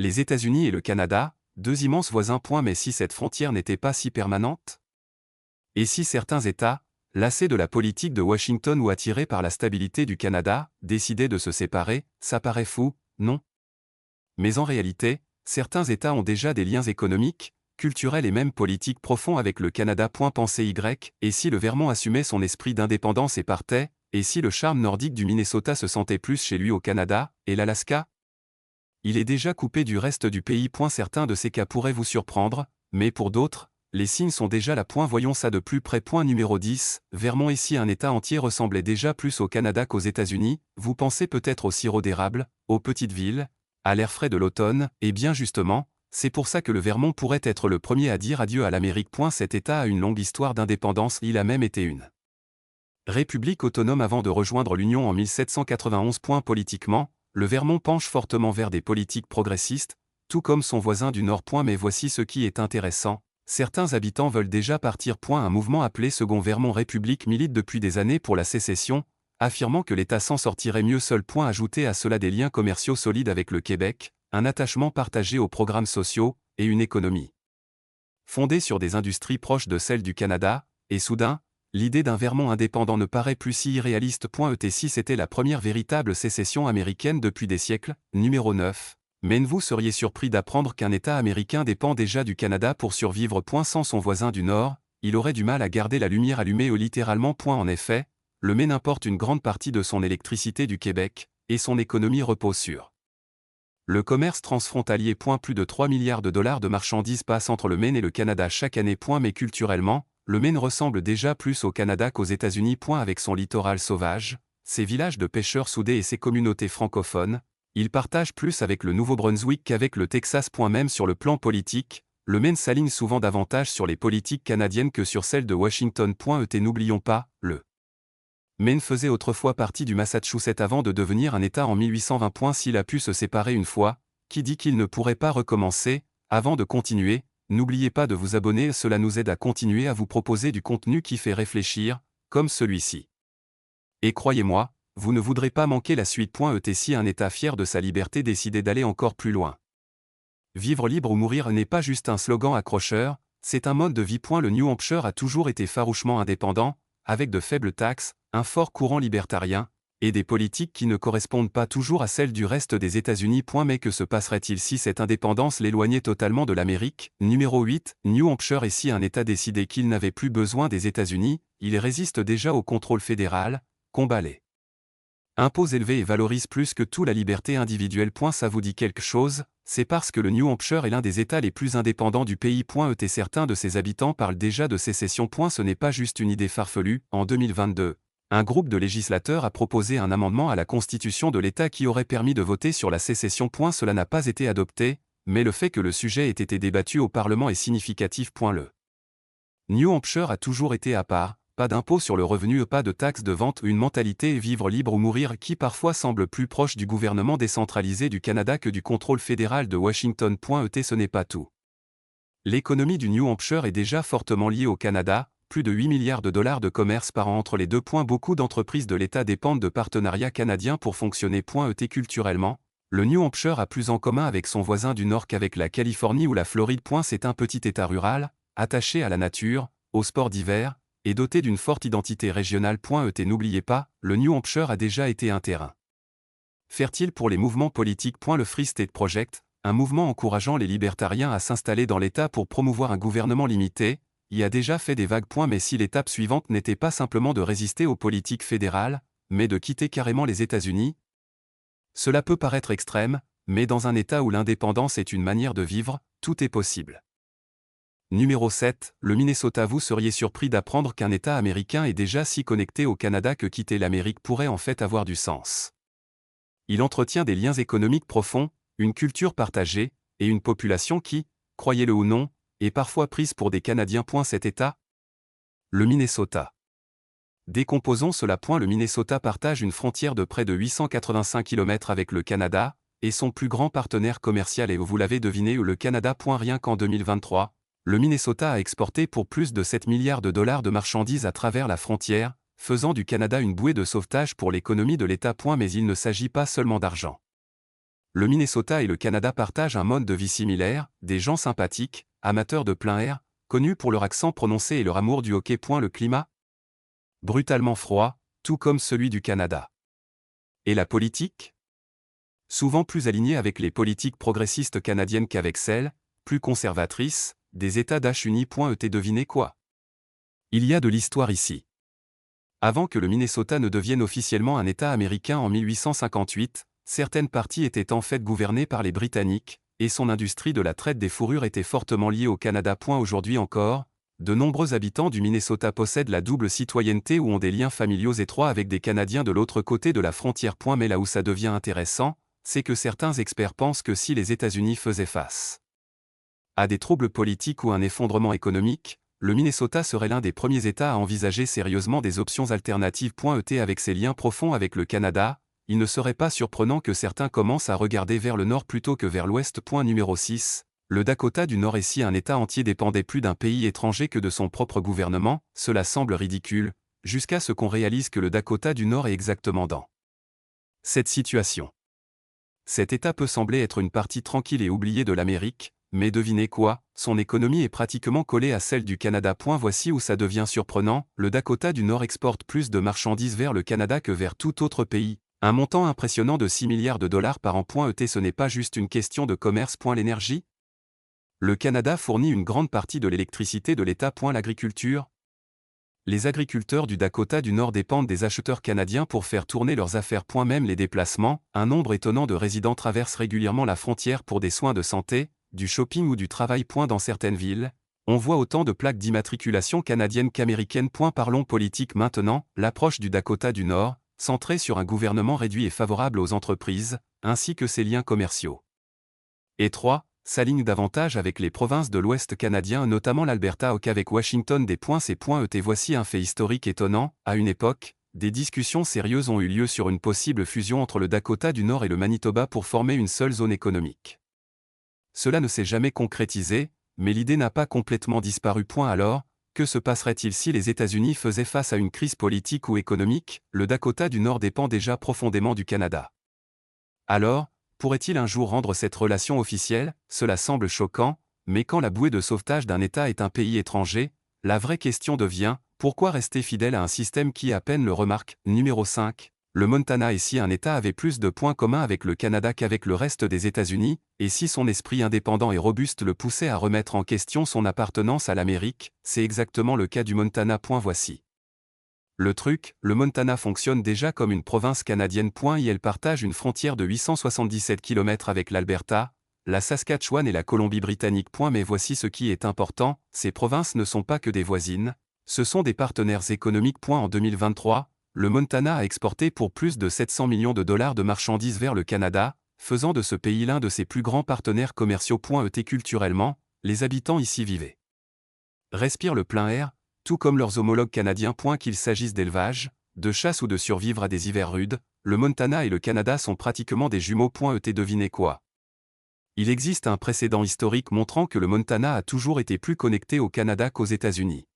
Les États-Unis et le Canada, deux immenses voisins. Mais si cette frontière n'était pas si permanente? Et si certains États, lassés de la politique de Washington ou attirés par la stabilité du Canada, décidaient de se séparer? Ça paraît fou, non? Mais en réalité, certains États ont déjà des liens économiques, culturels et même politiques profonds avec le Canada. Pensez Y, et si le Vermont assumait son esprit d'indépendance et partait, et si le charme nordique du Minnesota se sentait plus chez lui au Canada, et l'Alaska? Il est déjà coupé du reste du pays. Certains de ces cas pourraient vous surprendre, mais pour d'autres, les signes sont déjà là. Voyons ça de plus près. Numéro 10, Vermont. Et si un État entier ressemblait déjà plus au Canada qu'aux États-Unis, vous pensez peut-être au sirop d'érable, aux petites villes, à l'air frais de l'automne, et bien justement, c'est pour ça que le Vermont pourrait être le premier à dire adieu à l'Amérique. Cet État a une longue histoire d'indépendance. Il a même été une république autonome avant de rejoindre l'Union en 1791. Politiquement, le Vermont penche fortement vers des politiques progressistes, tout comme son voisin du Nord. Mais voici ce qui est intéressant. Certains habitants veulent déjà partir. Un mouvement appelé Second Vermont République milite depuis des années pour la sécession, affirmant que l'État s'en sortirait mieux seul. Ajouter à cela des liens commerciaux solides avec le Québec, un attachement partagé aux programmes sociaux, et une économie fondée sur des industries proches de celles du Canada, et soudain, l'idée d'un Vermont indépendant ne paraît plus si irréaliste. Si c'était la première véritable sécession américaine depuis des siècles. Numéro 9. Mais vous seriez surpris d'apprendre qu'un État américain dépend déjà du Canada pour survivre. Sans son voisin du Nord, il aurait du mal à garder la lumière allumée littéralement. En effet, le Maine importe une grande partie de son électricité du Québec, et son économie repose sur le commerce transfrontalier. Plus de 3 milliards de dollars de marchandises passent entre le Maine et le Canada chaque année. Mais culturellement, le Maine ressemble déjà plus au Canada qu'aux États-Unis. Avec son littoral sauvage, ses villages de pêcheurs soudés et ses communautés francophones, il partage plus avec le Nouveau-Brunswick qu'avec le Texas. Même sur le plan politique, le Maine s'aligne souvent davantage sur les politiques canadiennes que sur celles de Washington. N'oublions pas, le Maine faisait autrefois partie du Massachusetts avant de devenir un État en 1820. S'il a pu se séparer une fois, qui dit qu'il ne pourrait pas recommencer? Avant de continuer, n'oubliez pas de vous abonner, cela nous aide à continuer à vous proposer du contenu qui fait réfléchir, comme celui-ci. Et croyez-moi, vous ne voudrez pas manquer la suite. Si un État fier de sa liberté décidait d'aller encore plus loin. Vivre libre ou mourir n'est pas juste un slogan accrocheur, c'est un mode de vie. Le New Hampshire a toujours été farouchement indépendant, avec de faibles taxes, un fort courant libertarien, et des politiques qui ne correspondent pas toujours à celles du reste des États-Unis. Mais que se passerait-il si cette indépendance l'éloignait totalement de l'Amérique? Numéro 8, New Hampshire. Et si un État décidait qu'il n'avait plus besoin des États-Unis, il résiste déjà au contrôle fédéral, combat les impôts élevés et valorise plus que tout la liberté individuelle. Ça vous dit quelque chose? C'est parce que le New Hampshire est l'un des États les plus indépendants du pays. Certains de ses habitants parlent déjà de sécession. Ce n'est pas juste une idée farfelue. En 2022, un groupe de législateurs a proposé un amendement à la Constitution de l'État qui aurait permis de voter sur la sécession. Cela n'a pas été adopté, mais le fait que le sujet ait été débattu au Parlement est significatif. Le New Hampshire a toujours été à part. Pas d'impôt sur le revenu, pas de taxe de vente, une mentalité vivre libre ou mourir qui parfois semble plus proche du gouvernement décentralisé du Canada que du contrôle fédéral de Washington. Ce n'est pas tout. L'économie du New Hampshire est déjà fortement liée au Canada, plus de 8 milliards de dollars de commerce par an entre les deux. Beaucoup d'entreprises de l'État dépendent de partenariats canadiens pour fonctionner. Culturellement, le New Hampshire a plus en commun avec son voisin du Nord qu'avec la Californie ou la Floride. C'est un petit État rural, attaché à la nature, aux sports d'hiver, et doté d'une forte identité régionale. N'oubliez pas, le New Hampshire a déjà été un terrain fertile pour les mouvements politiques. Le Free State Project, un mouvement encourageant les libertariens à s'installer dans l'État pour promouvoir un gouvernement limité, y a déjà fait des vagues. Mais si l'étape suivante n'était pas simplement de résister aux politiques fédérales, mais de quitter carrément les États-Unis? Cela peut paraître extrême, mais dans un État où l'indépendance est une manière de vivre, tout est possible. Numéro 7, le Minnesota. Vous seriez surpris d'apprendre qu'un État américain est déjà si connecté au Canada que quitter l'Amérique pourrait en fait avoir du sens. Il entretient des liens économiques profonds, une culture partagée, et une population qui, croyez-le ou non, est parfois prise pour des Canadiens. Cet État? Le Minnesota. Décomposons cela. Le Minnesota partage une frontière de près de 885 km avec le Canada, et son plus grand partenaire commercial est, vous l'avez deviné, le Canada. Rien qu'en 2023, le Minnesota a exporté pour plus de 7 milliards de dollars de marchandises à travers la frontière, faisant du Canada une bouée de sauvetage pour l'économie de l'État. Mais il ne s'agit pas seulement d'argent. Le Minnesota et le Canada partagent un mode de vie similaire, des gens sympathiques, amateurs de plein air, connus pour leur accent prononcé et leur amour du hockey. Le climat brutalement froid, tout comme celui du Canada. Et la politique? Souvent plus alignée avec les politiques progressistes canadiennes qu'avec celles, plus conservatrices, des États unis. Devinez quoi? Il y a de l'histoire ici. Avant que le Minnesota ne devienne officiellement un État américain en 1858, certaines parties étaient en fait gouvernées par les Britanniques, et son industrie de la traite des fourrures était fortement liée au Canada. Aujourd'hui encore, de nombreux habitants du Minnesota possèdent la double citoyenneté ou ont des liens familiaux étroits avec des Canadiens de l'autre côté de la frontière. Mais là où ça devient intéressant, c'est que certains experts pensent que si les États-Unis faisaient face à des troubles politiques ou un effondrement économique, le Minnesota serait l'un des premiers États à envisager sérieusement des options alternatives. Avec ses liens profonds avec le Canada, il ne serait pas surprenant que certains commencent à regarder vers le nord plutôt que vers l'ouest. Numéro 6. Le Dakota du Nord. Et si un État entier dépendait plus d'un pays étranger que de son propre gouvernement, cela semble ridicule, jusqu'à ce qu'on réalise que le Dakota du Nord est exactement dans cette situation. Cet État peut sembler être une partie tranquille et oubliée de l'Amérique, mais devinez quoi, son économie est pratiquement collée à celle du Canada. Voici où ça devient surprenant, le Dakota du Nord exporte plus de marchandises vers le Canada que vers tout autre pays, un montant impressionnant de 6 milliards de dollars par an. Ce n'est pas juste une question de commerce. L'énergie? Le Canada fournit une grande partie de l'électricité de l'État. L'agriculture? Les agriculteurs du Dakota du Nord dépendent des acheteurs canadiens pour faire tourner leurs affaires. Même les déplacements, un nombre étonnant de résidents traversent régulièrement la frontière pour des soins de santé, du shopping ou du travail. Dans certaines villes, on voit autant de plaques d'immatriculation canadiennes qu'américaines. Parlons politique maintenant, l'approche du Dakota du Nord, centrée sur un gouvernement réduit et favorable aux entreprises, ainsi que ses liens commerciaux étroits, s'aligne davantage avec les provinces de l'Ouest canadien, notamment l'Alberta qu'avec Washington. Voici un fait historique étonnant, à une époque, des discussions sérieuses ont eu lieu sur une possible fusion entre le Dakota du Nord et le Manitoba pour former une seule zone économique. Cela ne s'est jamais concrétisé, mais l'idée n'a pas complètement disparu. Alors, que se passerait-il si les États-Unis faisaient face à une crise politique ou économique? Le Dakota du Nord dépend déjà profondément du Canada. Alors, pourrait-il un jour rendre cette relation officielle? Cela semble choquant, mais quand la bouée de sauvetage d'un État est un pays étranger, la vraie question devient, pourquoi rester fidèle à un système qui à peine le remarque? Numéro 5. Le Montana. Et si un État avait plus de points communs avec le Canada qu'avec le reste des États-Unis, et si son esprit indépendant et robuste le poussait à remettre en question son appartenance à l'Amérique, c'est exactement le cas du Montana. Voici le truc, le Montana fonctionne déjà comme une province canadienne. Et elle partage une frontière de 877 km avec l'Alberta, la Saskatchewan et la Colombie-Britannique. Mais voici ce qui est important, ces provinces ne sont pas que des voisines, ce sont des partenaires économiques. En 2023, le Montana a exporté pour plus de 700 millions de dollars de marchandises vers le Canada, faisant de ce pays l'un de ses plus grands partenaires commerciaux. Culturellement, les habitants ici vivaient, respirent le plein air, tout comme leurs homologues canadiens. Qu'il s'agisse d'élevage, de chasse ou de survivre à des hivers rudes, le Montana et le Canada sont pratiquement des jumeaux. Devinez quoi? Il existe un précédent historique montrant que le Montana a toujours été plus connecté au Canada qu'aux États-Unis.